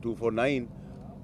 249,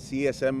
CSM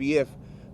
PF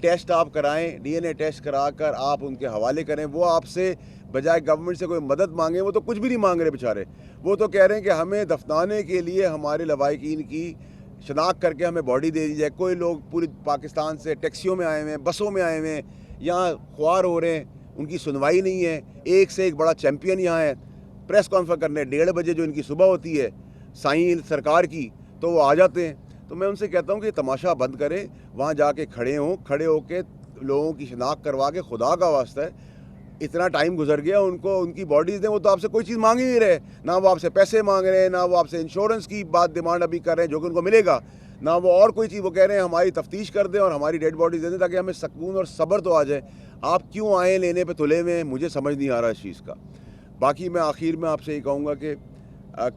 test آپ کرائیں, DNA test کرا کر آپ ان کے حوالے کریں. وہ آپ سے بجائے گورنمنٹ سے کوئی مدد مانگیں, وہ تو کچھ بھی نہیں مانگ رہے بیچارے. وہ تو کہہ رہے ہیں کہ ہمیں دفنانے کے لیے ہمارے لواحقین کی شناخت کر کے ہمیں باڈی دے دی جائے. کوئی لوگ پوری پاکستان سے ٹیکسیوں میں آئے ہوئے ہیں, بسوں میں آئے ہوئے ہیں, یہاں خوار ہو رہے ہیں, ان کی سنوائی نہیں ہے. ایک سے ایک بڑا چیمپئن یہاں ہے. پریس کانفرنس کرنے 1:30 بجے جو ان کی صبح ہوتی ہے سائیں سرکار کی, تو وہ آ جاتے ہیں. تو میں ان سے کہتا ہوں کہ تماشا بند کریں, وہاں جا کے کھڑے ہو کے لوگوں کی شناخت کروا کے, خدا کا واسطہ ہے اتنا ٹائم گزر گیا, ان کو ان کی باڈیز دیں. وہ تو آپ سے کوئی چیز مانگ ہی نہیں رہے, نہ وہ آپ سے پیسے مانگ رہے ہیں, نہ وہ آپ سے انشورنس کی بات ڈیمانڈ ابھی کر رہے ہیں جو کہ ان کو ملے گا, نہ وہ اور کوئی چیز. وہ کہہ رہے ہیں ہماری تفتیش کر دیں اور ہماری ڈیڈ باڈیز دے دیں تاکہ ہمیں سکون اور صبر تو آ جائے. آپ کیوں آئیں لینے پہ تلے ہوئے ہیں, مجھے سمجھ نہیں آ رہا اس چیز کا. باقی میں آخر میں آپ سے یہ کہوں گا کہ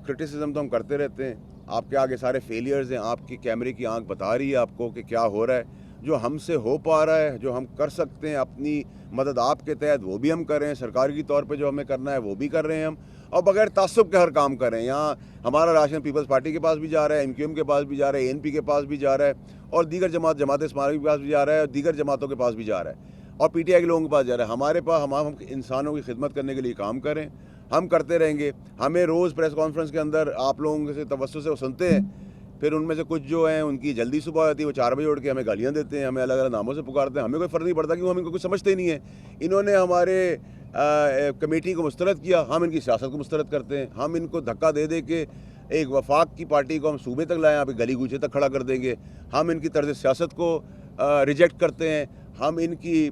کرٹیسزم تو ہم کرتے رہتے ہیں, آپ کے آگے سارے فیلیئرز ہیں, آپ کی کیمرے کی آنکھ بتا رہی ہے آپ کو کہ کیا ہو رہا ہے. جو ہم سے ہو پا رہا ہے, جو ہم کر سکتے ہیں اپنی مدد آپ کے تحت, وہ بھی ہم کر رہے ہیں. سرکاری طور پہ جو ہمیں کرنا ہے وہ بھی کر رہے ہیں ہم, اور بغیر تعصب کے ہر کام کر رہے ہیں. یہاں ہمارا راشن پیپلز پارٹی کے پاس بھی جا رہا ہے, MQM کے پاس بھی جا رہا ہے, ANP کے پاس بھی جا رہا ہے, اور دیگر جماعت اسلامی کے پاس بھی جا رہا ہے, اور دیگر جماعتوں کے پاس بھی جا رہا ہے, اور PTI کے لوگوں کے پاس جا رہا ہے. ہمارے پاس ہم انسانوں کی خدمت کرنے کے لیے کام کریں, ہم کرتے رہیں گے. ہمیں روز پریس کانفرنس کے اندر آپ لوگوں سے توسط سے وہ سنتے ہیں, پھر ان میں سے کچھ جو ہیں ان کی جلدی صبح ہوتی ہے, وہ 4 بجے اٹھ کے ہمیں گالیاں دیتے ہیں, ہمیں الگ الگ ناموں سے پکارتے ہیں. ہمیں کوئی فرق نہیں پڑتا کیونکہ ہم ان کو کچھ سمجھتے ہی نہیں ہیں. انہوں نے ہمارے کمیٹی کو مسترد کیا, ہم ان کی سیاست کو مسترد کرتے ہیں. ہم ان کو دھکا دے دے کے ایک وفاق کی پارٹی کو ہم صوبے تک لائیں, ابھی گلی گوچے تک کھڑا کر دیں گے. ہم ان کی طرز سیاست کو ریجیکٹ کرتے ہیں, ہم ان کی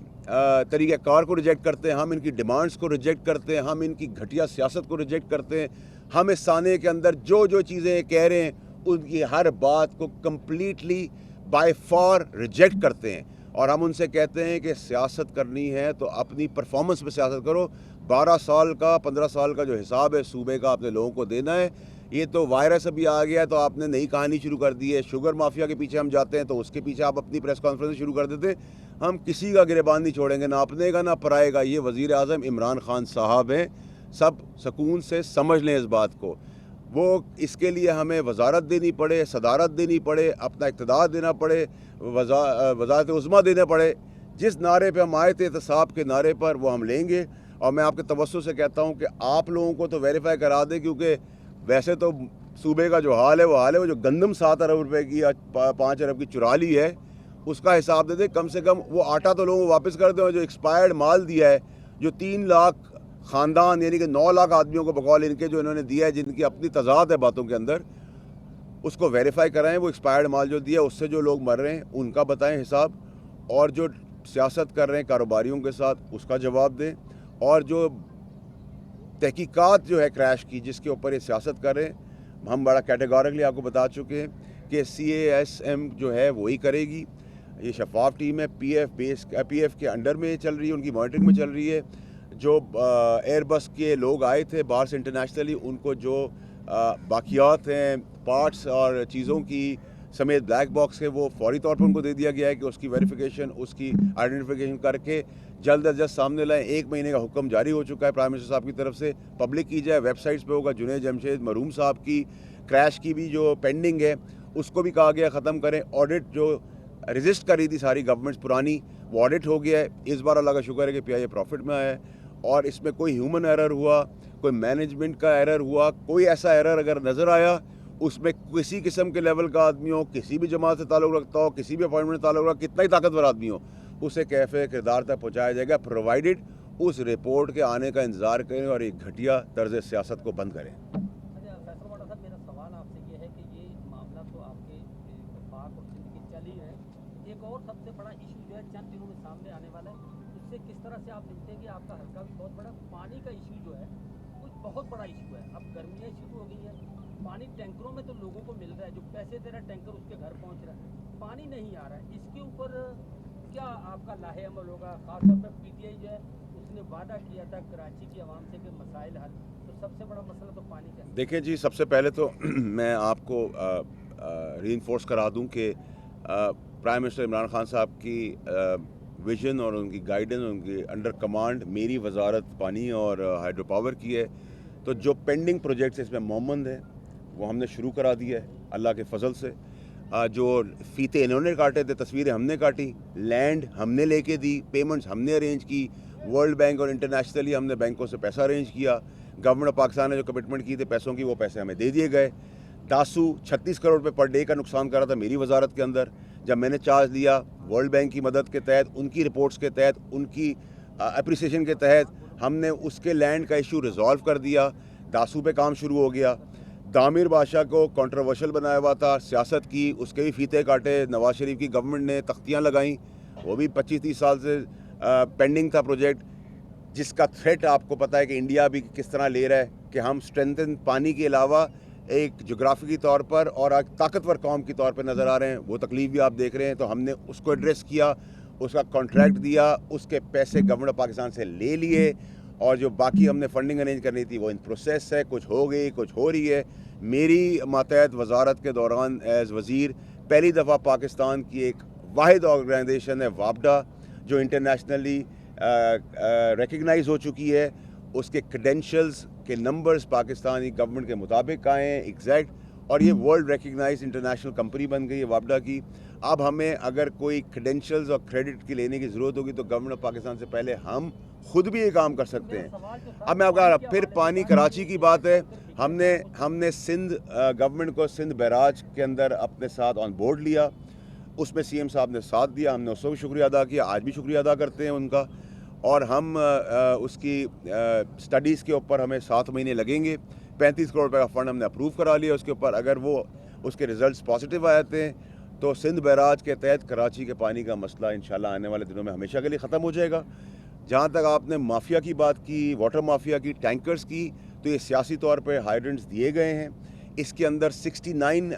طریقہ کار کو ریجیکٹ کرتے ہیں, ہم ان کی ڈیمانڈز کو ریجیکٹ کرتے ہیں, ہم ان کی گھٹیا سیاست کو ریجیکٹ کرتے ہیں. ہم اس سانے کے اندر جو جو چیزیں کہہ رہے ہیں ان کی ہر بات کو کمپلیٹلی بائی فار ریجیکٹ کرتے ہیں. اور ہم ان سے کہتے ہیں کہ سیاست کرنی ہے تو اپنی پرفارمنس پہ سیاست کرو. 12 سال کا 15 سال کا جو حساب ہے صوبے کا اپنے لوگوں کو دینا ہے. یہ تو وائرس ابھی آ گیا ہے تو آپ نے نئی کہانی شروع کر دی ہے. شوگر مافیا کے پیچھے ہم جاتے ہیں تو اس کے پیچھے آپ اپنی پریس کانفرنس شروع کر دیتے ہیں. ہم کسی کا گریبان نہیں چھوڑیں گے, نہ اپنے کا نہ پرائے گا. یہ وزیر اعظم عمران خان صاحب ہیں, سب سکون سے سمجھ لیں اس بات کو. وہ اس کے لیے ہمیں وزارت دینی پڑے, صدارت دینی پڑے, اپنا اقتدار دینا پڑے, وزارت عظمیٰ دینا پڑے, جس نعرے پہ ہم آئے تھے احتساب کے نعرے پر, وہ ہم لیں گے. اور میں آپ کے توسط سے کہتا ہوں کہ آپ لوگوں کو تو ویریفائی کرا دیں, کیونکہ ویسے تو صوبے کا جو حال ہے وہ جو گندم 7 ارب روپے کی یا 5 ارب کی چرا لی ہے اس کا حساب دے دیں. کم سے کم وہ آٹا تو لوگوں کو واپس کر دیں, اور جو ایکسپائرڈ مال دیا ہے, جو 3 لاکھ خاندان یعنی کہ 9 لاکھ آدمیوں کو بقول ان کے جو انہوں نے دیا ہے, جن کی اپنی تضاد ہے باتوں کے اندر, اس کو ویریفائی کرائیں. وہ ایکسپائرڈ مال جو دیا ہے اس سے جو لوگ مر رہے ہیں ان کا بتائیں حساب, اور جو سیاست کر رہے ہیں کاروباریوں کے ساتھ اس کا جواب دیں. اور جو تحقیقات جو ہے کریش کی جس کے اوپر یہ سیاست کر رہے ہیں, ہم بڑا کیٹیگورکلی آپ کو بتا چکے ہیں کہ CASM جو ہے وہی کرے گی. یہ شفاف ٹیم ہے, PF کے انڈر میں چل رہی ہے, ان کی مانیٹرنگ میں چل رہی ہے. جو ایئر بس کے لوگ آئے تھے باہر سے انٹرنیشنلی, ان کو جو باقیات ہیں پارٹس اور چیزوں کی سمیت بلیک باکس ہے, وہ فوری طور پر ان کو دے دیا گیا ہے کہ اس کی ویریفیکیشن, اس کی آئیڈینٹیفیکیشن کر کے جلد از جلد سامنے لائیں. 1 مہینے کا حکم جاری ہو چکا ہے پرائم منسٹر صاحب کی طرف سے, پبلک کی جائے, ویب سائٹس پہ ہوگا. جنید جمشید مرحوم صاحب کی کریش کی بھی جو پینڈنگ ہے اس کو بھی کہا گیا ختم کریں. آڈٹ جو رجسٹ کر رہی تھی ساری گورنمنٹس پرانی, وہ آڈٹ ہو گیا ہے. اس بار اللہ کا شکر ہے کہ PIA پروفٹ میں آیا ہے, اور اس میں کوئی ہیومن ایرر ہوا, کوئی مینجمنٹ کا ایرر ہوا, کوئی ایسا ایرر اگر نظر آیا اس میں کسی قسم کے لیول کا آدمی ہو, کسی بھی جماعت سے تعلق رکھتا ہو, کسی بھی اپوائنٹمنٹ سے تعلق رکھتا ہو, کتنا ہی طاقتور آدمی ہو, اسے کیفے کردار تک پہنچایا جائے گا, پرووائڈڈ اس رپورٹ کے آنے کا انتظار کریں اور ایک گھٹیا طرز سیاست کو بند کریں. فیصل والا صاحب, میرا سوال آپ سے یہ ہے کہ یہ معاملہ تو آپ کے وفاق اور زندگی چل ہی ہے, ایک اور سب سے بڑا ایشو جو ہے چند دنوں میں سامنے آنے والا ہے, اس سے کس طرح سے آپ دیکھتے ہیں کہ آپ کا حلقہ بھی بہت بڑا, پانی کا ایشو جو ہے کچھ بہت بڑا ایشو ہے. اب گرمیاں شروع ہو گئی ہیں, پانی ٹینکروں میں تو لوگوں کو مل رہا ہے, جو پیسے دے رہا ہے ٹینکر اس کے گھر پہنچ رہا ہے, پانی نہیں آ رہا ہے. اس کے اوپر کیا آپ کا لاہے عمل ہوگا؟ خاص طور پر PTI جو ہے اس نے وعدہ کیا تھا کراچی کی عوام سے کہ مسائل حل, تو سب سے بڑا مسئلہ تو پانی کا ہے. دیکھیں جی, سب سے پہلے تو میں آپ کو ری انفورس کرا دوں کہ پرائم منسٹر عمران خان صاحب کی ویژن اور ان کی گائیڈنس, ان کی انڈر کمانڈ میری وزارت پانی اور ہائیڈرو پاور کی ہے. تو جو پینڈنگ پروجیکٹس اس میں مومند ہیں وہ ہم نے شروع کرا دیا ہے اللہ کے فضل سے. جو فیتے انہوں نے کاٹے تھے، تصویریں ہم نے کاٹی، لینڈ ہم نے لے کے دی، پیمنٹس ہم نے ارینج کی، ورلڈ بینک اور انٹرنیشنلی ہم نے بینکوں سے پیسہ ارینج کیا، گورنمنٹ آف پاکستان نے جو کمٹمنٹ کی تھے پیسوں کی وہ پیسے ہمیں دے دیے گئے۔ داسو 36 کروڑ روپے پر ڈے کا نقصان کر رہا تھا میری وزارت کے اندر، جب میں نے چارج لیا ورلڈ بینک کی مدد کے تحت، ان کی رپورٹس کے تحت، ان کی اپریسیشن کے تحت ہم نے اس کے لینڈ کا ایشو ریزالو کر دیا، داسو پہ کام شروع ہو گیا۔ دامیر بادشاہ کو کنٹروورشل بنایا ہوا تھا، سیاست کی، اس کے بھی فیتے کاٹے، نواز شریف کی گورنمنٹ نے تختیاں لگائیں، وہ بھی 25-30 سال سے پینڈنگ تھا پروجیکٹ، جس کا تھریٹ آپ کو پتہ ہے کہ انڈیا بھی کس طرح لے رہا ہے کہ ہم اسٹرینتھن پانی کے علاوہ ایک جغرافی طور پر اور ایک طاقتور قوم کے طور پہ نظر آ رہے ہیں، وہ تکلیف بھی آپ دیکھ رہے ہیں، تو ہم نے اس کو ایڈریس کیا، اس کا کانٹریکٹ دیا، اس کے پیسے گورنمنٹ آف پاکستان سے لے لیے، اور جو باقی ہم نے فنڈنگ ارینج کرنی تھی وہ ان پروسیس ہے، کچھ ہو گئی، کچھ ہو رہی ہے۔ میری ماتحت وزارت کے دوران ایز وزیر پہلی دفعہ پاکستان کی ایک واحد آرگنائزیشن ہے وابڈا، جو انٹرنیشنلی ریکگنائز ہو چکی ہے، اس کے کریڈینشلز کے نمبرز پاکستانی گورنمنٹ کے مطابق آئے ہیں ایگزیکٹ، اور یہ ورلڈ ریکگنائز انٹرنیشنل کمپنی بن گئی ہے وابڈا کی۔ اب ہمیں اگر کوئی کریڈینشلز اور کریڈٹ کی لینے کی ضرورت ہوگی تو گورنمنٹ آف پاکستان سے پہلے ہم خود بھی یہ کام کر سکتے ہیں۔ اب میں آپ کا پھر پانی کراچی کی بات ہے، ہم نے سندھ گورنمنٹ کو سندھ بیراج کے اندر اپنے ساتھ آن بورڈ لیا، اس میں سی ایم صاحب نے ساتھ دیا، ہم نے اس کو بھی شکریہ ادا کیا، آج بھی شکریہ ادا کرتے ہیں ان کا، اور ہم اس کی سٹڈیز کے اوپر ہمیں 7 مہینے لگیں گے۔ 35 کروڑ روپے کا فنڈ ہم نے اپروو کرا لیا اس کے اوپر، اگر وہ اس کے ریزلٹس پازیٹیو آ جاتے ہیں تو سندھ بیراج کے تحت کراچی کے پانی کا مسئلہ انشاءاللہ آنے والے دنوں میں ہمیشہ کے لیے ختم ہو جائے گا۔ جہاں تک آپ نے مافیا کی بات کی، واٹر مافیا کی، ٹینکرز کی، تو یہ سیاسی طور پہ ہائیڈرنٹس دیے گئے ہیں، اس کے اندر 69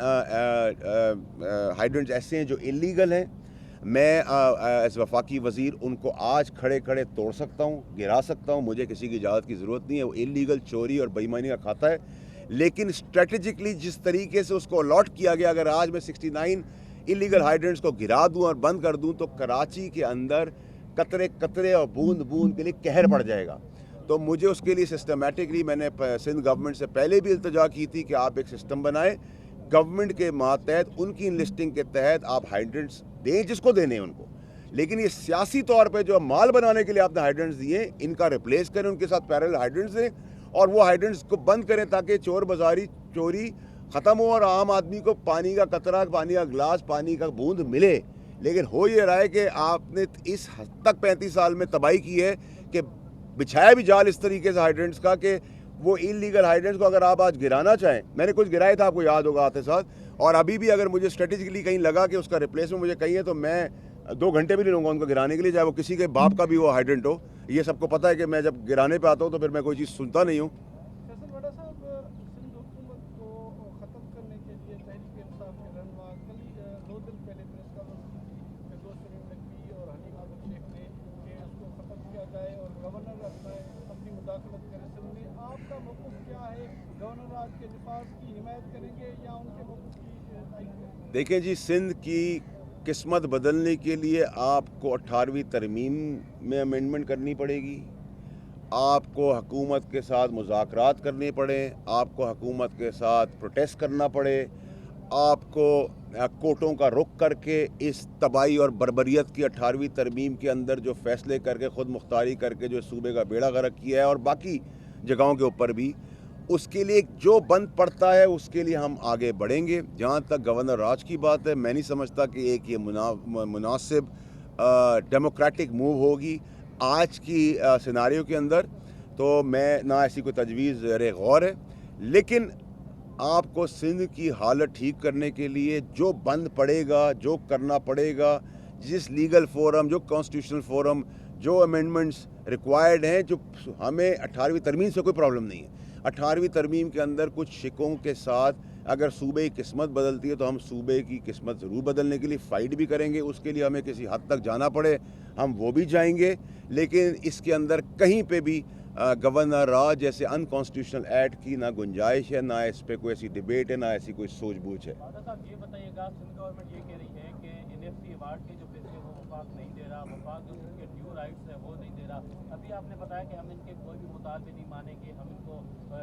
ہائیڈرنٹس ایسے ہیں جو انلیگل ہیں۔ میں ایز وفاقی وزیر ان کو آج کھڑے کھڑے توڑ سکتا ہوں، گرا سکتا ہوں، مجھے کسی کی اجازت کی ضرورت نہیں ہے، وہ انلیگل چوری اور بے ایمانی کا کھاتا ہے، لیکن اسٹریٹجکلی جس طریقے سے اس کو الاٹ کیا گیا، اگر آج میں 69 انلیگل ہائیڈرنٹس کو گرا دوں اور بند کر دوں تو کراچی کے اندر قطرے قطرے اور بوند بوند کے لیے قہر پڑ جائے گا۔ تو مجھے اس کے لیے سسٹمیٹکلی میں نے سندھ گورنمنٹ سے پہلے بھی التجا کی تھی کہ آپ ایک سسٹم بنائیں، گورنمنٹ کے ماتحت ان کی انلسٹنگ کے تحت آپ ہائیڈرنٹس دیں جس کو دینے ان کو، لیکن یہ سیاسی طور پہ جو مال بنانے کے لیے آپ نے ہائیڈرنٹس دیے ان کا ریپلیس کریں، ان کے ساتھ پیرل ہائیڈرنٹس دیں اور وہ ہائیڈرنٹس کو بند کریں تاکہ چور بازاری چوری ختم ہو اور عام آدمی کو پانی کا قطرہ، پانی کا گلاس، پانی کا بوند ملے۔ لیکن ہو یہ رہا ہے کہ آپ نے اس حد تک 35 سال میں تباہی کی ہے کہ بچھایا بھی جال اس طریقے سے ہائیڈرنٹس کا کہ وہ انلیگل ہائیڈرنٹس کو اگر آپ آج گرانا چاہیں، میں نے کچھ گرائے تھا آپ کو یاد ہوگا آتے ساتھ، اور ابھی بھی اگر مجھے اسٹریٹجکلی کہیں لگا کہ اس کا ریپلیسمنٹ مجھے کہیں ہے تو میں 2 گھنٹے بھی نہیں لوں گا ان کو گرانے کے لیے، چاہے وہ کسی کے باپ کا بھی وہ ہائیڈرنٹ ہو۔ یہ سب کو پتہ ہے کہ میں جب گرانے پہ آتا ہوں تو پھر میں کوئی چیز سنتا نہیں ہوں۔ فیصل وڈا صاحب، سندھ حکومت کو ختم کرنے کے لیے تحریک انصاف کے رہنما کل 2 دن پہلے پریس کانفرنس کی فردوس سلیم نقوی اور حلیمہ ابو شیخ نے کہ اس کو ختم کیا جائے اور گورنر اپنی مداخلت کرے سندھ میں، آپ کا موقف کیا ہے؟ گورنر آج کے نفاذ کی حمایت کریں گے یا ان کے موقف کی تائید کریں گے؟ دیکھیں جی، سندھ کی قسمت بدلنے کے لیے آپ کو 18ویں ترمیم میں امینڈمنٹ کرنی پڑے گی، آپ کو حکومت کے ساتھ مذاکرات کرنے پڑیں، آپ کو حکومت کے ساتھ پروٹیسٹ کرنا پڑے، آپ کو کورٹوں کا رخ کر کے اس تباہی اور بربریت کی 18ویں ترمیم کے اندر جو فیصلے کر کے خود مختاری کر کے جو صوبے کا بیڑا غرق کیا ہے اور باقی جگہوں کے اوپر بھی، اس کے لیے جو بند پڑتا ہے اس کے لیے ہم آگے بڑھیں گے۔ جہاں تک گورنر راج کی بات ہے، میں نہیں سمجھتا کہ ایک یہ مناسب ڈیموکریٹک موو ہوگی آج کی سیناریو کے اندر، تو میں نہ ایسی کوئی تجویز زیر غور ہے، لیکن آپ کو سندھ کی حالت ٹھیک کرنے کے لیے جو بند پڑے گا، جو کرنا پڑے گا، جس لیگل فورم، جو کانسٹیٹیوشنل فورم، جو امینڈمنٹس ریکوائرڈ ہیں، جو ہمیں 18ویں ترمیم سے کوئی پرابلم نہیں ہے۔ 18ویں ترمیم کے اندر کچھ شکوں کے ساتھ اگر صوبے کی قسمت بدلتی ہے تو ہم صوبے کی قسمت ضرور بدلنے کے لیے فائٹ بھی کریں گے، اس کے لیے ہمیں کسی حد تک جانا پڑے ہم وہ بھی جائیں گے، لیکن اس کے اندر کہیں پہ بھی گورنر راج جیسے ان کانسٹیٹیوشنل ایکٹ کی نہ گنجائش ہے، نہ اس پہ کوئی ایسی ڈیبیٹ ہے، نہ ایسی کوئی سوچ بوجھ ہے۔ فادر صاحب یہ بتائیے گا، سندھ گورنمنٹ یہ کہہ رہی ہے کہ NFC ایوارڈ کے جو پیسے وہ وفاق نہیں دے رہا، وفاق جو ان کے ڈیو رائٹس ہے وہ نہیں دے رہا۔ ابھی آپ نے بتایا کہ ہم ان کے کوئی بھی مطالبے نہیں مانیں گے، ہم ان کو